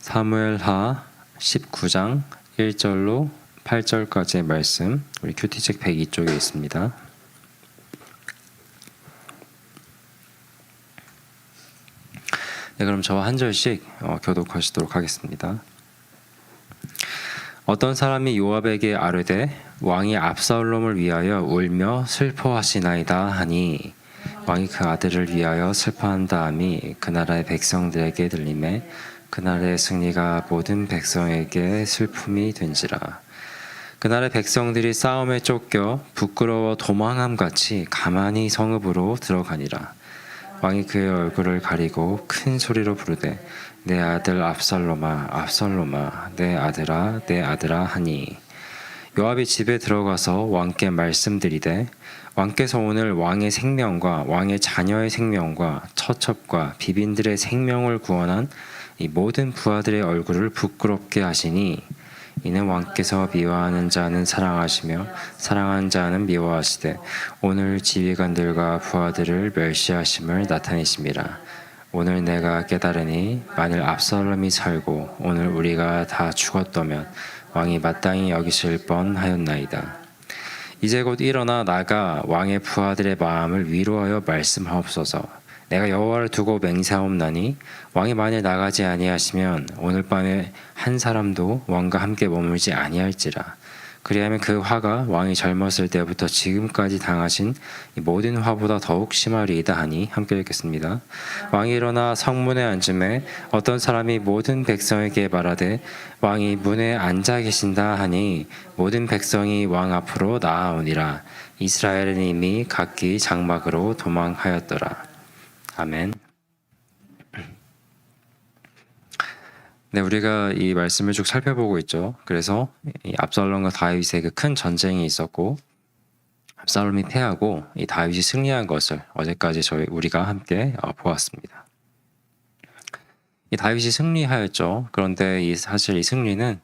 사무엘하 19장 1절로 8절까지의 말씀, 우리 큐티책 102쪽에 있습니다. 네, 그럼 저와 한 절씩 교독하시도록 하겠습니다. 어떤 사람이 요압에게 아뢰되 왕이 압살롬을 위하여 울며 슬퍼하시나이다 하니, 왕이 그 아들을 위하여 슬퍼한다함이 그 나라의 백성들에게 들리매 그 나라의 승리가 모든 백성에게 슬픔이 된지라. 그 나라의 백성들이 싸움에 쫓겨 부끄러워 도망함같이 가만히 성읍으로 들어가니라. 왕이 그의 얼굴을 가리고 큰 소리로 부르되 내 아들 압살롬아 압살롬아 내 아들아 하니, 요압이 집에 들어가서 왕께 말씀드리되 왕께서 오늘 왕의 생명과 왕의 자녀의 생명과 처첩과 비빈들의 생명을 구원한 이 모든 부하들의 얼굴을 부끄럽게 하시니, 이는 왕께서 미워하는 자는 사랑하시며 사랑하는 자는 미워하시되 오늘 지휘관들과 부하들을 멸시하심을 나타내심이라. 오늘 내가 깨달으니 만일 압살롬이 살고 오늘 우리가 다 죽었다면 왕이 마땅히 여기실 뻔하였나이다. 이제 곧 일어나 나가 왕의 부하들의 마음을 위로하여 말씀하옵소서. 내가 여호와를 두고 맹세하옵나니 왕이 만일 나가지 아니하시면 오늘 밤에 한 사람도 왕과 함께 머물지 아니할지라. 그리하면 그 화가 왕이 젊었을 때부터 지금까지 당하신 이 모든 화보다 더욱 심하리이다 하니, 함께 읽겠습니다. 왕이 일어나 성문에 앉음에 어떤 사람이 모든 백성에게 말하되 왕이 문에 앉아 계신다 하니, 모든 백성이 왕 앞으로 나아오니라. 이스라엘은 이미 각기 장막으로 도망하였더라. 아멘. 네, 우리가 이 말씀을 쭉 살펴보고 있죠. 그래서 이 압살롬과 다윗의 그 큰 전쟁이 있었고, 압살롬이 패하고 이 다윗이 승리한 것을 어제까지 우리가 함께 보았습니다. 이 다윗이 승리하였죠. 그런데 사실 이 승리는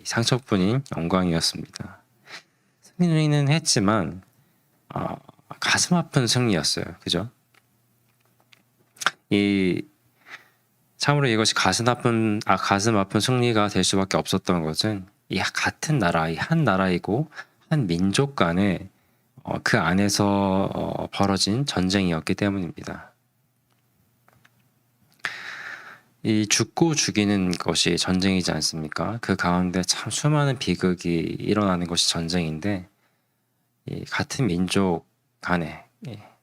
상처뿐인 영광이었습니다. 승리는 했지만 가슴 아픈 승리였어요. 그죠? 참으로 이것이 가슴 아픈 승리가 될 수밖에 없었던 것은, 이 같은 나라, 이 한 나라이고 한 민족 간에 그 안에서 벌어진 전쟁이었기 때문입니다. 이 죽고 죽이는 것이 전쟁이지 않습니까? 그 가운데 참 수많은 비극이 일어나는 것이 전쟁인데, 이 같은 민족 간에,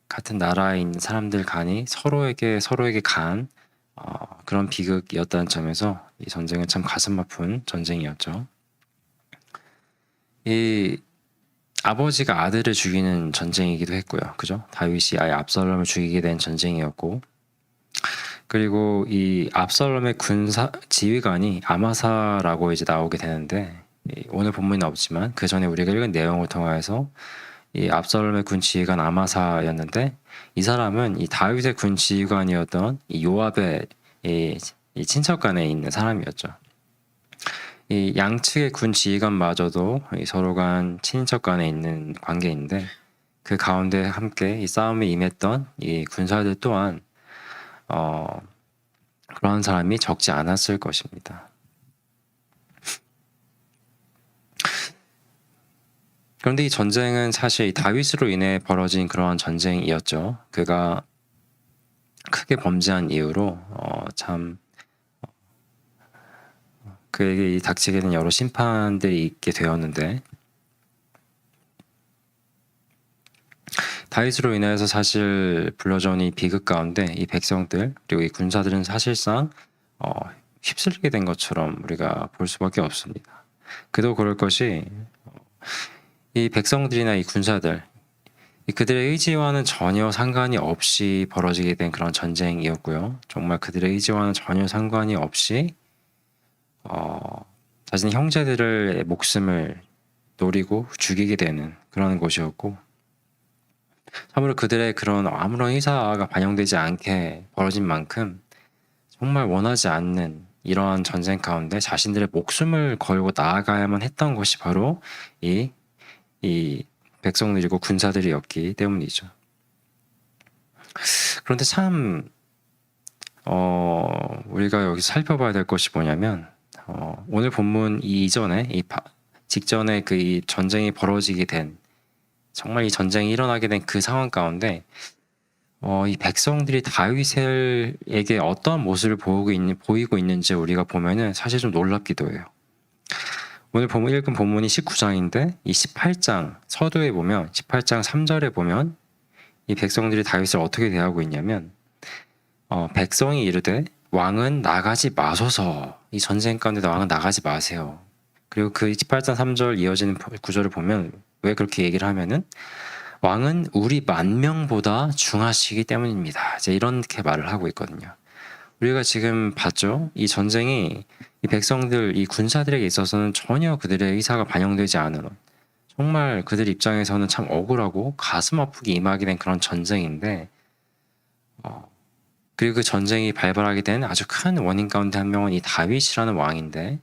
같은 나라에 있는 사람들 간이 서로에게 가한 그런 비극이었다는 점에서 이 전쟁은 참 가슴 아픈 전쟁이었죠. 이 아버지가 아들을 죽이는 전쟁이기도 했고요. 그죠? 다윗이 아예 압살롬을 죽이게 된 전쟁이었고, 그리고 이 압살롬의 군사 지휘관이 아마사라고 이제 나오게 되는데, 오늘 본문에 없지만 그 전에 우리가 읽은 내용을 통해서 이 압살롬의 군 지휘관 아마사였는데, 이 사람은 이 다윗의 군 지휘관이었던 이 요압의 이 친척간에 있는 사람이었죠. 이 양측의 군 지휘관마저도 서로 간 친척간에 있는 관계인데, 그 가운데 함께 이 싸움에 임했던 이 군사들 또한 그러한 사람이 적지 않았을 것입니다. 그런데 이 전쟁은 사실 다윗으로 인해 벌어진 그러한 전쟁이었죠. 그가 크게 범죄한 이유로 그에게 닥치게 된 여러 심판들이 있게 되었는데, 다윗으로 인해서 사실 불러져온 이 비극 가운데 이 백성들 그리고 이 군사들은 사실상 휩쓸리게 된 것처럼 우리가 볼 수밖에 없습니다. 그도 그럴 것이, 이 백성들이나 이 군사들, 그들의 의지와는 전혀 상관이 없이 벌어지게 된 그런 전쟁이었고요. 정말 그들의 의지와는 전혀 상관이 없이 자신의 형제들의 목숨을 노리고 죽이게 되는 그런 것이었고, 참으로 그들의 그런 아무런 의사가 반영되지 않게 벌어진 만큼 정말 원하지 않는 이러한 전쟁 가운데 자신들의 목숨을 걸고 나아가야만 했던 것이 바로 이 백성들이고 군사들이었기 때문이죠. 그런데 참 우리가 여기 살펴봐야 될 것이 뭐냐면 오늘 본문 이전에 직전에 그 이 전쟁이 벌어지게 된 정말 이 전쟁이 일어나게 된 그 상황 가운데 이 백성들이 다윗에게 어떤 모습을 보이고 있는지 우리가 보면은 사실 좀 놀랍기도 해요. 오늘 읽은 본문이 19장인데 이 18장 서두에 보면 18장 3절에 보면 이 백성들이 다윗을 어떻게 대하고 있냐면 백성이 이르되 왕은 나가지 마소서. 이 전쟁 가운데 왕은 나가지 마세요. 그리고 그 18장 3절 이어지는 구절을 보면 왜 그렇게 얘기를 하면은 왕은 우리 만명보다 중하시기 때문입니다. 이제 이렇게 말을 하고 있거든요. 우리가 지금 봤죠? 이 전쟁이 이 백성들, 이 군사들에게 있어서는 전혀 그들의 의사가 반영되지 않은 정말 그들 입장에서는 참 억울하고 가슴 아프게 임하게 된 그런 전쟁인데 그리고 그 전쟁이 발발하게 된 아주 큰 원인 가운데 한 명은 이 다윗이라는 왕인데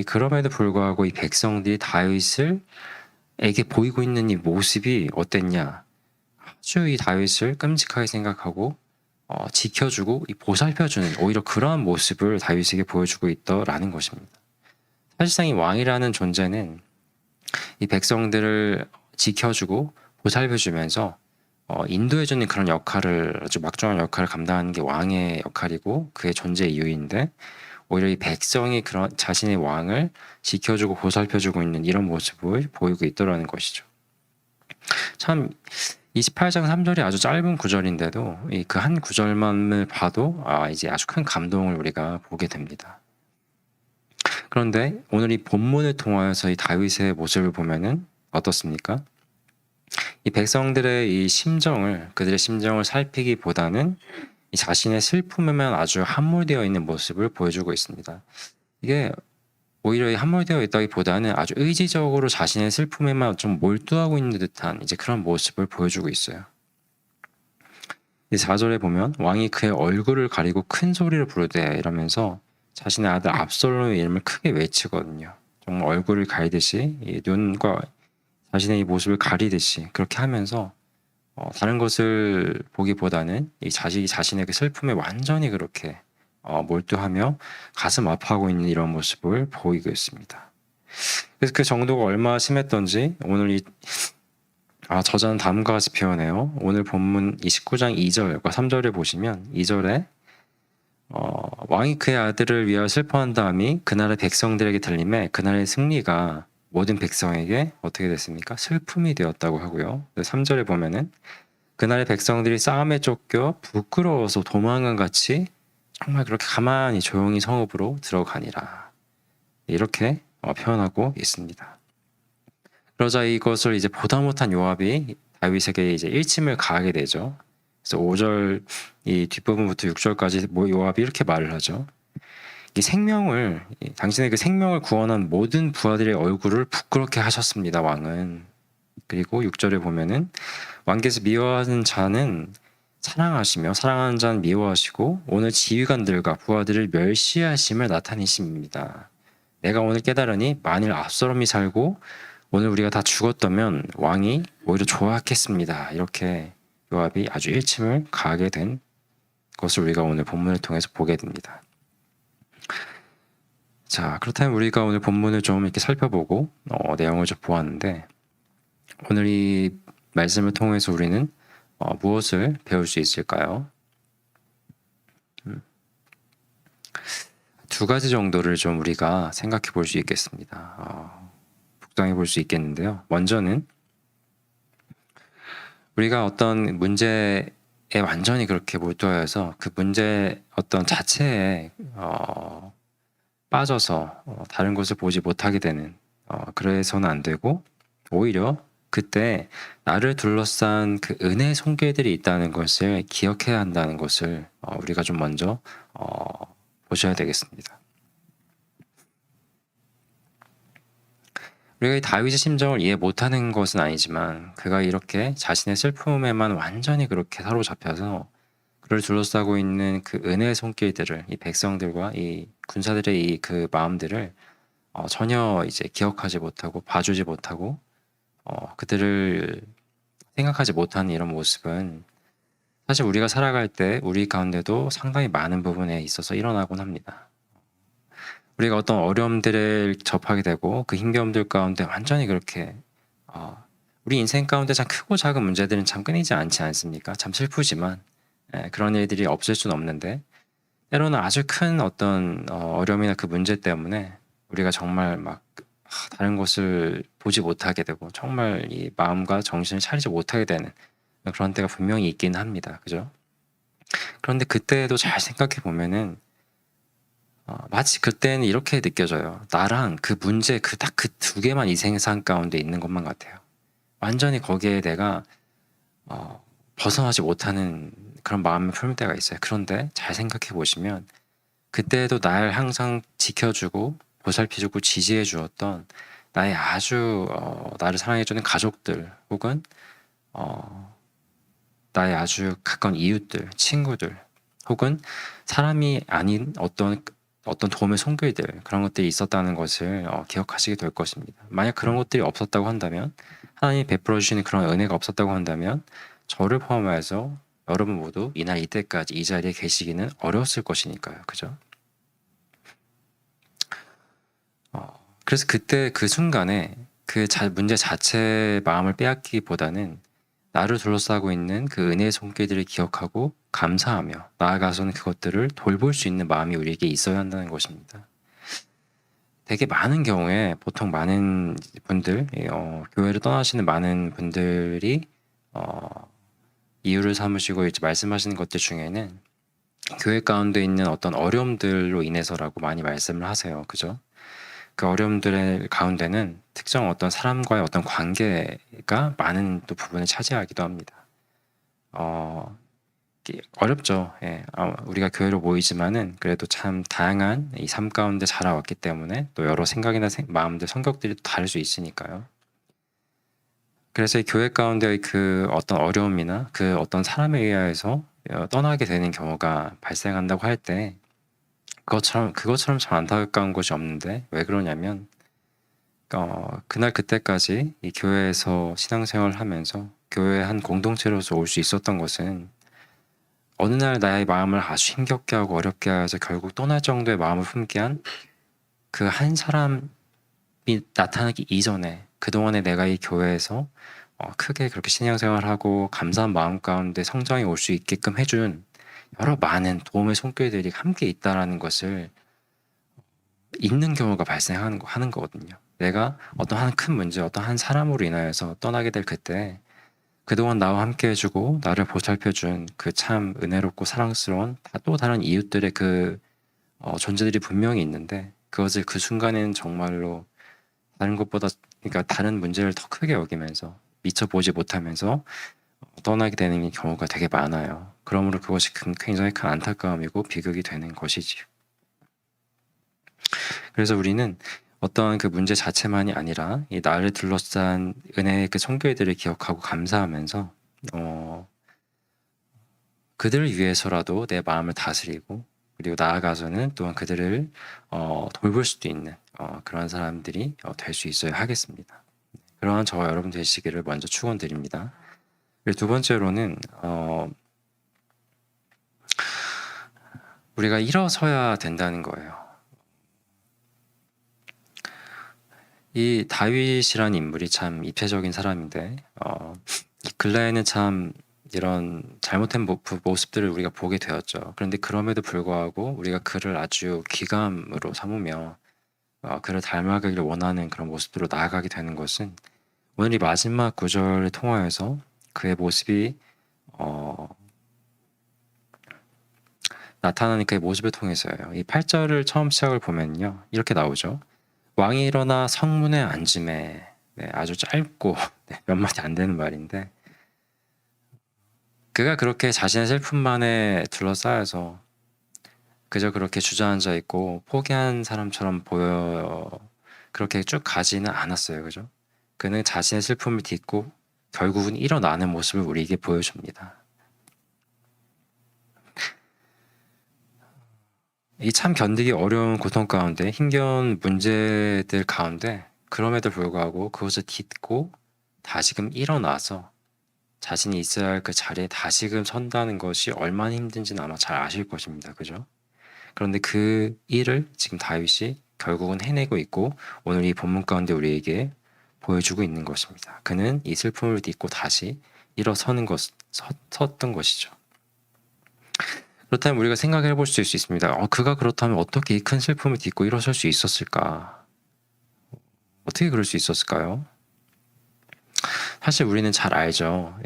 그럼에도 불구하고 이 백성들이 다윗에게 보이고 있는 이 모습이 어땠냐? 아주 이 다윗을 끔찍하게 생각하고 지켜주고 보살펴주는 오히려 그러한 모습을 다윗에게 보여주고 있더라는 것입니다. 사실상 이 왕이라는 존재는 이 백성들을 지켜주고 보살펴주면서 인도해주는 그런 역할을 아주 막중한 역할을 감당하는 게 왕의 역할이고 그의 존재 이유인데 오히려 이 백성이 그런 자신의 왕을 지켜주고 보살펴주고 있는 이런 모습을 보이고 있더라는 것이죠. 참 28장 3절이 아주 짧은 구절인데도 그 한 구절만을 봐도 이제 아주 큰 감동을 우리가 보게 됩니다. 그런데 오늘 이 본문을 통하여서 이 다윗의 모습을 보면은 어떻습니까? 이 백성들의 그들의 심정을 살피기보다는 이 자신의 슬픔에만 아주 함몰되어 있는 모습을 보여주고 있습니다. 이게 오히려 함몰되어 있다기보다는 아주 의지적으로 자신의 슬픔에만 좀 몰두하고 있는 듯한 이제 그런 모습을 보여주고 있어요. 4절에 보면 왕이 그의 얼굴을 가리고 큰 소리를 부르되 이러면서 자신의 아들 압살롬의 이름을 크게 외치거든요. 정말 얼굴을 가리듯이 이 눈과 자신의 이 모습을 가리듯이 그렇게 하면서 다른 것을 보기보다는 이 자신의 그 슬픔에 완전히 그렇게 몰두하며 가슴 아파하고 있는 이런 모습을 보이고 있습니다. 그래서 그 정도가 얼마나 심했던지 오늘 저자는 다음과 같이 표현해요. 오늘 본문 29장 2절과 3절을 보시면 2절에 왕이 그의 아들을 위하여 슬퍼한 다음이 그날의 백성들에게 들림에 그날의 승리가 모든 백성에게 어떻게 됐습니까? 슬픔이 되었다고 하고요. 3절에 보면은 그날의 백성들이 싸움에 쫓겨 부끄러워서 도망한 같이 정말 그렇게 가만히 조용히 성읍으로 들어가니라. 이렇게 표현하고 있습니다. 그러자 이것을 이제 보다 못한 요압이 다윗에게 이제 일침을 가하게 되죠. 그래서 5절 이 뒷부분부터 6절까지 요압이 이렇게 말을 하죠. 당신의 그 생명을 구원한 모든 부하들의 얼굴을 부끄럽게 하셨습니다. 왕은. 그리고 6절에 보면은 왕께서 미워하는 자는 사랑하시며 사랑하는 자는 미워하시고 오늘 지휘관들과 부하들을 멸시하심을 나타내십니다. 내가 오늘 깨달으니 만일 압살롬이 살고 오늘 우리가 다 죽었다면 왕이 오히려 좋아했겠습니다. 이렇게 요압이 아주 일침을 가하게 된 것을 우리가 오늘 본문을 통해서 보게 됩니다. 자, 그렇다면 우리가 오늘 본문을 좀 이렇게 살펴보고 내용을 좀 보았는데 오늘 이 말씀을 통해서 우리는 무엇을 배울 수 있을까요? 두 가지 정도를 좀 우리가 생각해 볼 수 있겠습니다. 묵상해 볼 수 있겠는데요. 먼저는 우리가 어떤 문제에 완전히 그렇게 몰두하여서 그 문제 어떤 자체에 빠져서 다른 것을 보지 못하게 되는 그래서는 안 되고 오히려 그때 나를 둘러싼 그 은혜의 손길들이 있다는 것을 기억해야 한다는 것을 우리가 좀 먼저 보셔야 되겠습니다. 우리가 이 다윗의 심정을 이해 못하는 것은 아니지만 그가 이렇게 자신의 슬픔에만 완전히 그렇게 사로잡혀서 그를 둘러싸고 있는 그 은혜의 손길들을 이 백성들과 이 군사들의 이 그 마음들을 전혀 이제 기억하지 못하고 봐주지 못하고 그들을 생각하지 못하는 이런 모습은 사실 우리가 살아갈 때 우리 가운데도 상당히 많은 부분에 있어서 일어나곤 합니다. 우리가 어떤 어려움들을 접하게 되고 그 힘겨움들 가운데 완전히 그렇게 우리 인생 가운데 참 크고 작은 문제들은 참 끊이지 않지 않습니까? 참 슬프지만 그런 일들이 없을 수는 없는데 때로는 아주 큰 어떤 어려움이나 그 문제 때문에 우리가 정말 막 다른 것을 보지 못하게 되고 정말 이 마음과 정신을 차리지 못하게 되는 그런 때가 분명히 있긴 합니다. 그죠? 그런데 그때도 잘 생각해 보면은 마치 그때는 이렇게 느껴져요. 나랑 그 문제 딱 그 두 개만 이 세상 가운데 있는 것만 같아요. 완전히 거기에 내가 벗어나지 못하는 그런 마음을 품을 때가 있어요. 그런데 잘 생각해 보시면 그때도 날 항상 지켜주고 보살펴주고 지지해 주었던 나의 아주 나를 사랑해주는 가족들 혹은 나의 아주 가까운 이웃들, 친구들 혹은 사람이 아닌 어떤 도움의 손길들 그런 것들이 있었다는 것을 기억하시게 될 것입니다. 만약 그런 것들이 없었다고 한다면 하나님이 베풀어 주시는 그런 은혜가 없었다고 한다면 저를 포함해서 여러분 모두 이날 이때까지 이 자리에 계시기는 어려웠을 것이니까요. 그죠? 그래서 그때 그 순간에 그 문제 자체의 마음을 빼앗기보다는 나를 둘러싸고 있는 그 은혜의 손길들을 기억하고 감사하며 나아가서는 그것들을 돌볼 수 있는 마음이 우리에게 있어야 한다는 것입니다. 되게 많은 경우에 보통 많은 분들, 교회를 떠나시는 많은 분들이 이유를 삼으시고 이제 말씀하시는 것들 중에는 교회 가운데 있는 어떤 어려움들로 인해서라고 많이 말씀을 하세요. 그죠? 그 어려움들의 가운데는 특정 어떤 사람과의 어떤 관계가 많은 또 부분을 차지하기도 합니다. 어렵죠. 예. 우리가 교회로 모이지만은 그래도 참 다양한 이 삶 가운데 자라왔기 때문에 또 여러 생각이나 마음들, 성격들이 또 다를 수 있으니까요. 그래서 이 교회 가운데의 그 어떤 어려움이나 그 어떤 사람에 의해서 떠나게 되는 경우가 발생한다고 할 때 그것처럼 참 안타까운 것이 없는데 왜 그러냐면 그날 그때까지 이 교회에서 신앙생활을 하면서 교회의 한 공동체로서 올 수 있었던 것은 어느 날 나의 마음을 아주 힘겹게 하고 어렵게 해서 결국 떠날 정도의 마음을 품게 한 그 한 사람이 나타나기 이전에 그동안에 내가 이 교회에서 크게 그렇게 신앙생활하고 감사한 마음 가운데 성장이 올 수 있게끔 해준 여러 많은 도움의 손길들이 함께 있다라는 것을 있는 경우가 발생하는 거거든요. 내가 어떤 한 큰 문제, 어떤 한 사람으로 인하여서 떠나게 될 그때 그동안 나와 함께 해주고 나를 보살펴준 그 참 은혜롭고 사랑스러운 또 다른 이웃들의 그 존재들이 분명히 있는데 그것을 그 순간에는 정말로 다른 것보다 그러니까 다른 문제를 더 크게 여기면서 미처 보지 못하면서 떠나게 되는 경우가 되게 많아요. 그러므로 그것이 굉장히 큰 안타까움이고 비극이 되는 것이지요. 그래서 우리는 어떤 그 문제 자체만이 아니라 이 나를 둘러싼 은혜의 그 손길들을 기억하고 감사하면서 그들을 위해서라도 내 마음을 다스리고 그리고 나아가서는 또한 그들을 돌볼 수도 있는 그런 사람들이 될 수 있어야 하겠습니다. 그러한 저와 여러분 되시기를 먼저 축원드립니다. 그리고 두 번째로는 우리가 일어서야 된다는 거예요. 이 다윗이라는 인물이 참 입체적인 사람인데 이 근래에는 참 이런 잘못된 모습들을 우리가 보게 되었죠. 그런데 그럼에도 불구하고 우리가 그를 아주 귀감으로 삼으며 그를 닮아가기를 원하는 그런 모습으로 나아가게 되는 것은 오늘 이 마지막 구절을 통하여서 그의 모습이 나타나는 그의 모습을 통해서예요. 이 8절을 처음 시작을 보면요. 이렇게 나오죠. 왕이 일어나 성문에 앉음에 아주 짧고 몇 마디 안 되는 말인데 그가 그렇게 자신의 슬픔만에 둘러싸여서 그저 그렇게 주저앉아 있고 포기한 사람처럼 보여 그렇게 쭉 가지는 않았어요. 그죠? 그는 자신의 슬픔을 딛고 결국은 일어나는 모습을 우리에게 보여줍니다. 이 참 견디기 어려운 고통 가운데 힘겨운 문제들 가운데 그럼에도 불구하고 그것을 딛고 다시금 일어나서 자신이 있어야 할 그 자리에 다시금 선다는 것이 얼마나 힘든지는 아마 잘 아실 것입니다. 그죠? 그런데 그 일을 지금 다윗이 결국은 해내고 있고 오늘 이 본문 가운데 우리에게 보여주고 있는 것입니다. 그는 이 슬픔을 딛고 다시 일어서는 섰던 것이죠. 그렇다면 우리가 생각해 볼 수 있습니다. 그가 그렇다면 어떻게 이 큰 슬픔을 딛고 일어설 수 있었을까? 어떻게 그럴 수 있었을까요? 사실 우리는 잘 알죠.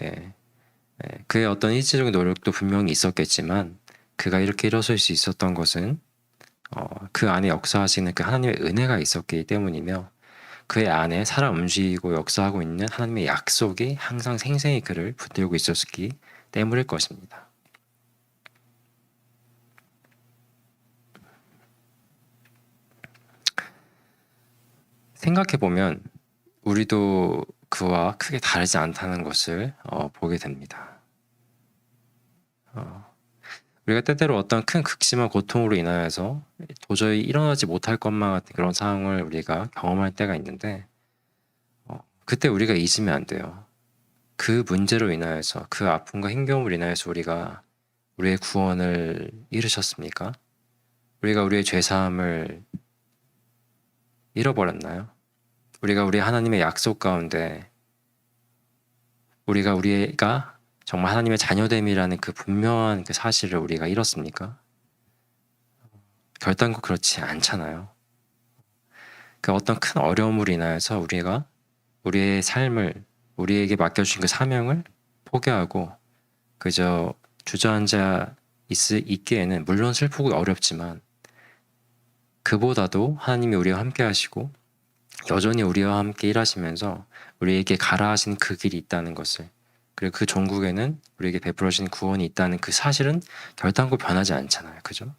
그의 어떤 일시적인 노력도 분명히 있었겠지만 그가 이렇게 일어설 수 있었던 것은 그 안에 역사하시는 그 하나님의 은혜가 있었기 때문이며 그의 안에 살아 움직이고 역사하고 있는 하나님의 약속이 항상 생생히 그를 붙들고 있었기 때문일 것입니다. 생각해보면 우리도 그와 크게 다르지 않다는 것을 보게 됩니다. 우리가 때때로 어떤 큰 극심한 고통으로 인하여서 도저히 일어나지 못할 것만 같은 그런 상황을 우리가 경험할 때가 있는데 그때 우리가 잊으면 안 돼요. 그 문제로 인하여서 그 아픔과 힘겨움으로 인하여서 우리가 우리의 구원을 잃으셨습니까? 우리가 우리의 죄사함을 잃어버렸나요? 우리가 우리 하나님의 약속 가운데 우리가 정말 하나님의 자녀됨이라는 그 분명한 그 사실을 우리가 잃었습니까? 결단코 그렇지 않잖아요. 그 어떤 큰 어려움으로 인하여서 우리가 우리의 삶을 우리에게 맡겨주신 그 사명을 포기하고 그저 주저앉아 있기에는 물론 슬프고 어렵지만 그보다도 하나님이 우리와 함께 하시고 여전히 우리와 함께 일하시면서 우리에게 가라 하신 그 길이 있다는 것을 그리고 그 종국에는 우리에게 베풀어 주신 구원이 있다는 그 사실은 결단코 변하지 않잖아요. 그죠?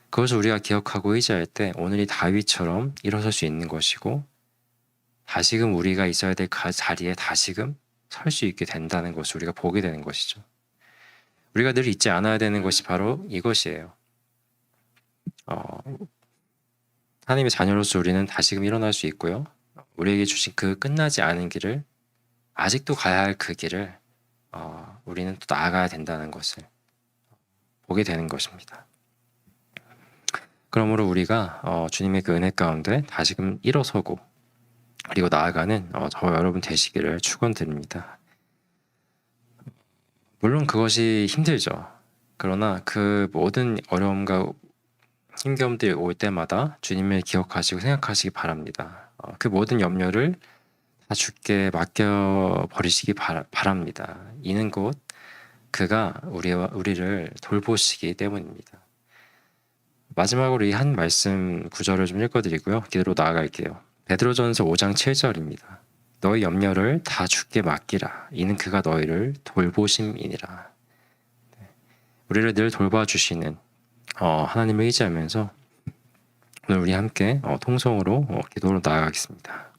그것을 우리가 기억하고 의지할 때 오늘이 다윗처럼 일어설 수 있는 것이고 다시금 우리가 있어야 될 그 자리에 다시금 설 수 있게 된다는 것을 우리가 보게 되는 것이죠. 우리가 늘 잊지 않아야 되는 것이 바로 이것이에요. 하나님의 자녀로서 우리는 다시금 일어날 수 있고요. 우리에게 주신 그 끝나지 않은 길을 아직도 가야 할 그 길을 우리는 또 나아가야 된다는 것을 보게 되는 것입니다. 그러므로 우리가 주님의 그 은혜 가운데 다시금 일어서고 그리고 나아가는 저와 여러분 되시기를 축원드립니다. 물론 그것이 힘들죠. 그러나 그 모든 어려움과 힘겨움들이 올 때마다 주님을 기억하시고 생각하시기 바랍니다. 그 모든 염려를 다 주께 맡겨버리시기 바랍니다. 이는 곧 그가 우리를 돌보시기 때문입니다. 마지막으로 이 한 말씀 구절을 좀 읽어드리고요. 기도로 나아갈게요. 베드로전서 5장 7절입니다. 너희 염려를 다 주께 맡기라. 이는 그가 너희를 돌보심이니라. 우리를 늘 돌봐주시는 하나님을 의지하면서 오늘 우리 함께 통성으로 기도로 나아가겠습니다.